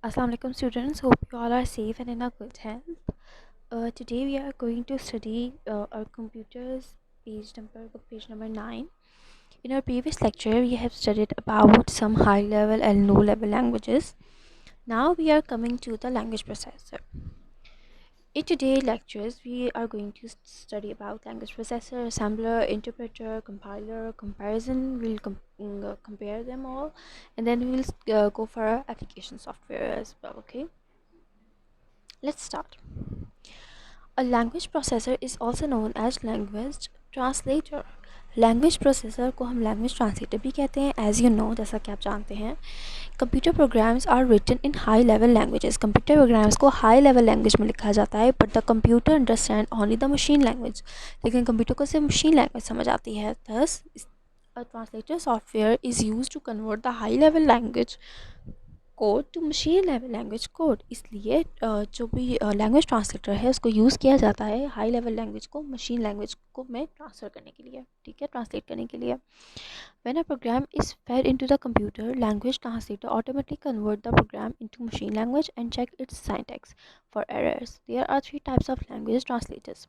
Assalamualaikum students, hope you all are safe and in a good health. Today we are going to study our computers page number 9. In our previous lecture we have studied about some high level and low level languages. Now we are coming to the language processor. In today's lectures, we are going to study about language processor, assembler, interpreter, compiler, comparison. We'll compare them all, and then we'll go for application software as well. Okay, let's start. A language processor is also known as language translator. Language processor को हम language translator भी कहते हैं. As you know, जैसा कि आप जानते हैं, computer programs are written in high level languages. Computer programs को हाई लेवल लैंग्वेज में लिखा जाता है, but the computer understand only the machine language. लेकिन कंप्यूटर को सिर्फ मशीन लैंग्वेज समझ आती है. Thus a translator software is used to convert the high level language code to machine level language code. इसलिए जो भी लैंग्वेज ट्रांसलेटर है उसको यूज़ किया जाता है हाई लेवल लैंग्वेज को मशीन लैंग्वेज को में ट्रांसफ़र करने के लिए. ठीक है, ट्रांसलेट करने के लिए. When a program is fed into the computer, language translator automatically convert the program into machine language and check its syntax for errors. There are three types of language translators.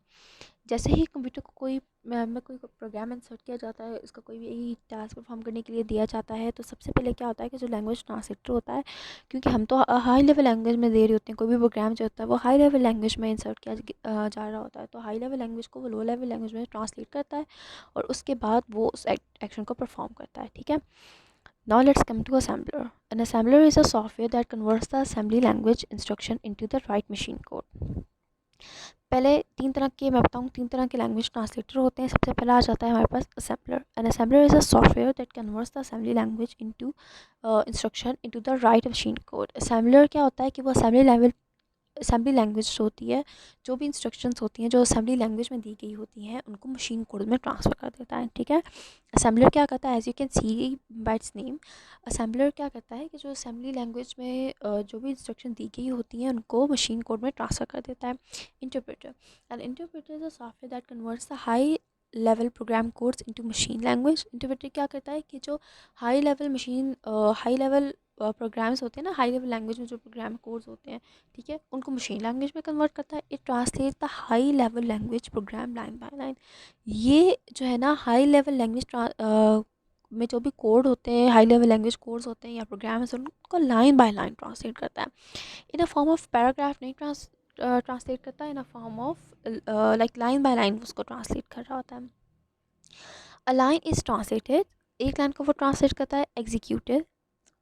जैसे ही computer को कोई में कोई programme insert किया जाता है, उसका कोई भी टास्क परफॉर्म करने के लिए दिया जाता है, तो सबसे पहले क्या होता है कि जो लैंग्वेज ट्रांसलेटर होता है, क्योंकि हम तो हाई लेवल लैंग्वेज में दे रहे होते हैं, कोई भी प्रोग्राम जो होता है वो हाई लेवल लैंग्वेज में इंसर्ट किया जा रहा होता है, तो हाई लेवल लैंग्वेज को वो लो लेवल लैंग्वेज में ट्रांसलेट करता है और उसके बाद वो उस एक्शन को परफॉर्म करता है. ठीक है. Now let's come to assembler. An assembler is a software that converts the assembly language instruction into the right machine code. पहले मैं बताऊँ तीन तरह के लैंग्वेज ट्रांसलेटर होते हैं. सबसे पहला आ जाता है हमारे पास assembler. An assembler is a software that converts the assembly language into instruction into the right machine code. Assembler क्या होता है कि वो असेंबली लैंग्वेज होती है, जो भी इंस्ट्रक्शंस होती हैं जो असेंबली लैंग्वेज में दी गई होती हैं, उनको मशीन कोड में ट्रांसफ़र कर देता है. ठीक है. असेंबलर क्या करता है, as you can see by its name, assembler क्या करता है कि जो असेंबली लैंग्वेज में जो भी इंस्ट्रक्शन दी गई होती हैं उनको मशीन कोड में ट्रांसफ़र कर देता है. Interpreter. And interpreter is a software that converts the high level program codes into machine language. Interpreter क्या करता है कि जो हाई लेवल प्रोग्राम्स होते हैं ना, हाई लेवल लैंग्वेज में जो प्रोग्राम कोड्स होते हैं, ठीक है, उनको मशीन लैंग्वेज में कन्वर्ट करता है. It translate the high level language program line by line. ये जो है ना हाई लेवल लैंग्वेज में जो भी कोड होते हैं, हाई लेवल लैंग्वेज कोड्स होते हैं या प्रोग्राम्स, उनको लाइन बाय लाइन ट्रांसलेट करता है. In a form of paragraph नहीं ट्रांसलेट करता है, in a form of like line by line उसको ट्रांसलेट कर रहा होता है. अ लाइन इज़ ट्रांसलेटेड, एक लाइन को वो ट्रांसलेट करता है. एग्जीक्यूटेड,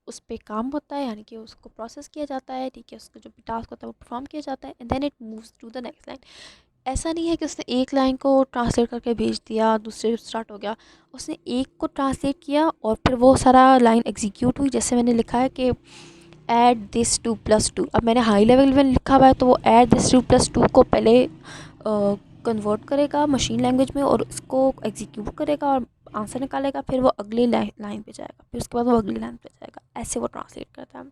उस पर काम होता है, यानी कि उसको प्रोसेस किया जाता है. ठीक है, उसका जो भी टास्क होता है वो परफॉर्म किया जाता है. And then it moves to the next line. ऐसा नहीं है कि उसने एक लाइन को ट्रांसलेट करके भेज दिया, दूसरे स्टार्ट हो गया. उसने एक को ट्रांसलेट किया और फिर वो सारा लाइन एग्जीक्यूट हुई. जैसे मैंने लिखा है कि add this two plus two, अब मैंने हाई लेवल में लिखा हुआ है तो वो add this two plus two को पहले कन्वर्ट करेगा मशीन लैंग्वेज में और उसको एग्जीक्यूट करेगा और आंसर निकालेगा. फिर वो अगली लाइन पे जाएगा, फिर उसके बाद वो अगली लाइन पे जाएगा. ऐसे वो ट्रांसलेट करता है.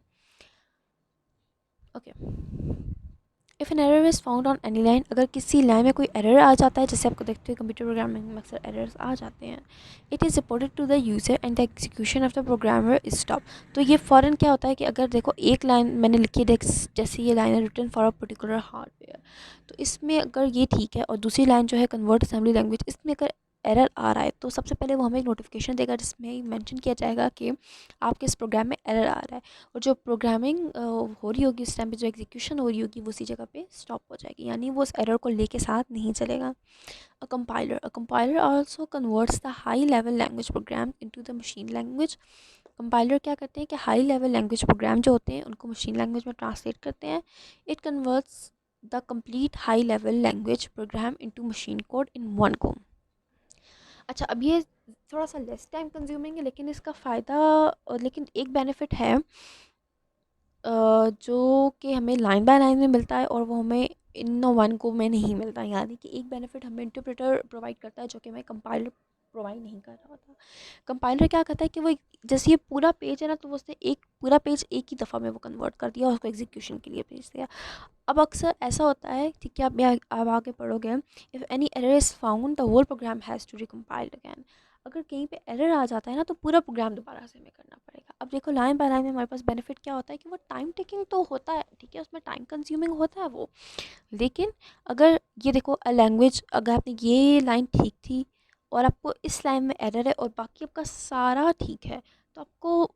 Okay. If an error is found on any line, अगर किसी लाइन में कोई एरर आ जाता है, जैसे आपको देखते हुए कंप्यूटर प्रोग्रामिंग में अक्सर एरर्स आ जाते हैं, it is reported to the user and the execution of the programmer is stop. तो ये फ़ौरन क्या होता है कि अगर देखो एक लाइन मैंने लिखी है, जैसे ये लाइन है written for a particular hardware, तो इसमें अगर ये ठीक है और दूसरी लाइन जो है कन्वर्ट असेंबली लैंग्वेज, इसमें अगर एरर आ रहा है तो सबसे पहले वो हमें एक नोटिफिकेशन देगा जिसमें मेंशन किया जाएगा कि आपके इस प्रोग्राम में एरर आ रहा है. और जो प्रोग्रामिंग हो रही होगी उस टाइम पे, जो एग्जीक्यूशन हो रही होगी वो उसी जगह पे स्टॉप हो जाएगी, यानी वो उस एरर को लेके साथ नहीं चलेगा. A compiler also converts the high level language program into the machine language. Compiler क्या करते हैं कि हाई लेवल लैंग्वेज प्रोग्राम जो होते हैं उनको मशीन लैंग्वेज में ट्रांसलेट करते हैं. It converts the complete high level language program into machine code in one go. अच्छा, अब ये थोड़ा सा लेस टाइम कंज्यूमिंग है, लेकिन इसका फ़ायदा, लेकिन एक बेनिफिट है जो कि हमें लाइन बाय लाइन में मिलता है और वो हमें इन वन को में नहीं मिलता. यानी कि एक बेनिफिट हमें इंटरप्रेटर प्रोवाइड करता है जो कि हमें कंपाइलर प्रोवाइड नहीं कर रहा होता. कंपाइलर क्या करता है कि वो जैसे ये पूरा पेज है ना, तो वो उसने एक पूरा पेज एक ही दफ़ा में वो कन्वर्ट कर दिया और उसको एग्जीक्यूशन के लिए भेज दिया. अब अक्सर ऐसा होता है, ठीक है, आप आगे पढ़ोगे, if any error is found the whole program has to recompiled again. अगर कहीं पे एरर आ जाता है ना तो पूरा प्रोग्राम दोबारा से हमें करना पड़ेगा। अब देखो लाइन बाय लाइन में हमारे पास बेनिफिट क्या होता है कि वो टाइम टेकिंग तो होता है, ठीक है, उसमें टाइम कंज्यूमिंग होता है वो, लेकिन अगर ये देखो लैंग्वेज, अगर आपने ये लाइन ठीक थी और आपको इस लाइन में एरर है और बाकी आपका सारा ठीक है, तो आपको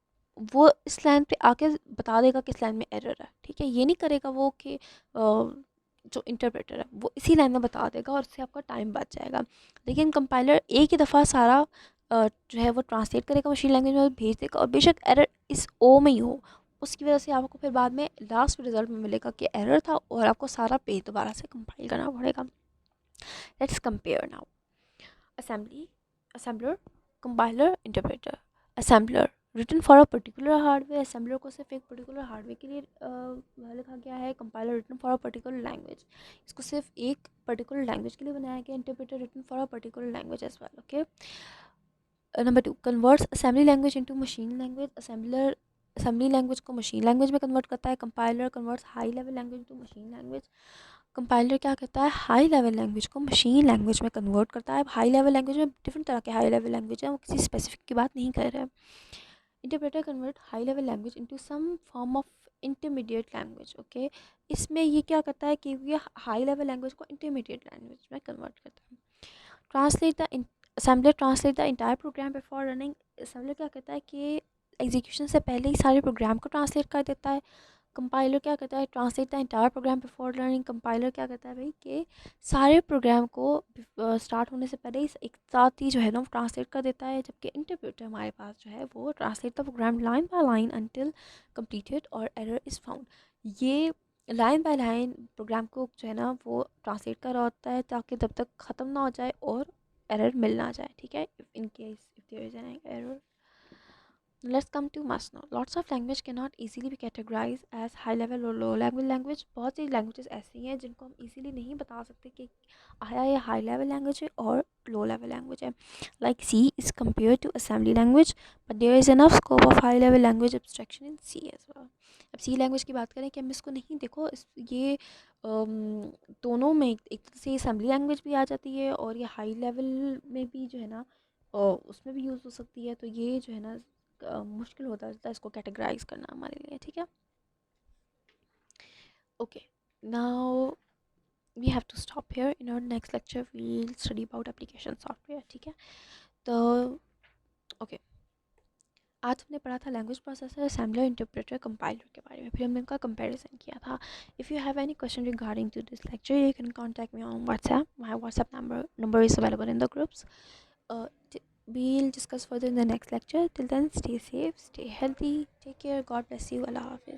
वो इस लाइन पे आके बता देगा किस लाइन में एरर है, ठीक है। ये नहीं करेगा वो कि जो इंटरप्रेटर है वो इसी लाइन में बता देगा और उससे आपका टाइम बच जाएगा। लेकिन कंपाइलर एक ही दफ़ा सारा जो है वो ट्रांसलेट करेगा मशीन लैंग्वेज में, भेज देगा, और बेशक एरर इस ओ में ही हो, उसकी वजह से आपको फिर बाद में लास्ट रिजल्ट में मिलेगा कि एरर था और आपको सारा पेज दोबारा से कंपाइल करना पड़ेगा। Let's compare now. Assembly, assembler, compiler, interpreter। assembler written for a particular hardware, assembler को सिर्फ एक particular hardware के लिए लिखा गया है। compiler written for a particular language, इसको सिर्फ एक particular language के लिए बनाया गया। interpreter written for a particular language as well, okay। Number 2, converts assembly language into machine language। assembler assembly language को machine language में convert करता है। compiler converts high level language to machine language। Compiler क्या करता है, high level language को machine language में convert करता है। हाई लेवल लैंग्वेज में डिफरेंट तरह के हाई लेवल लैंग्वेज है, वो किसी स्पेसिफिक की बात नहीं कर रहे हैं। Interpreter convert high level language into some form of intermediate language, okay. इसमें ये क्या करता है कि ये हाई लेवल लैंग्वेज को इंटरमीडिएट लैंग्वेज में कन्वर्ट करता है। Translate the assembler translate the entire program before running. Assembler क्या करता है कि एग्जीक्यूशन से पहले ही सारे प्रोग्राम को ट्रांसलेट कर देता है। कंपाइलर क्या करता है, translate the entire program before learning. Compiler क्या करता है भाई कि सारे प्रोग्राम को स्टार्ट होने से पहले ही एक साथ ही जो है ना वो ट्रांसलेट कर देता है। जबकि इंटरप्रेटर हमारे पास जो है वो translate the program line by line until completed और एरर इज़ फाउंड। ये लाइन बाय लाइन प्रोग्राम को जो है ना वो ट्रांसलेट कर रहा होता है ताकि जब तक ख़त्म ना हो जाए और एरर मिल ना जाए, ठीक है। In case if there is an error. Let's come to must know. Lots of language cannot easily be categorized as high level or low level language। बहुत सी languages ऐसी हैं जिनको हम easily नहीं बता सकते कि आया ये high level language है और low level language है। Like C is compared to assembly language, but there is enough scope of high level language abstraction in C as well। अब C language की बात करें कि हम इसको नहीं, देखो ये दोनों में एक तरह से assembly language भी आ जाती है और ये high level में भी जो है ना उसमें भी यूज़ हो सकती है। तो ये जो है ना मुश्किल होता है इसको कैटेगराइज करना हमारे लिए, ठीक है। Okay, now we have to stop here. In our next lecture we will study about application software, ठीक है। तो ओके, आज हमने पढ़ा था language processor, assembler, interpreter, compiler के बारे में, फिर हमने इनका कंपैरिजन किया था। If you have any question regarding to this lecture you can contact me on WhatsApp. My WhatsApp number is available in the groups। uh, we'll discuss further in the next lecture. Till then, stay safe, stay healthy, take care, God bless you, Allah Hafiz.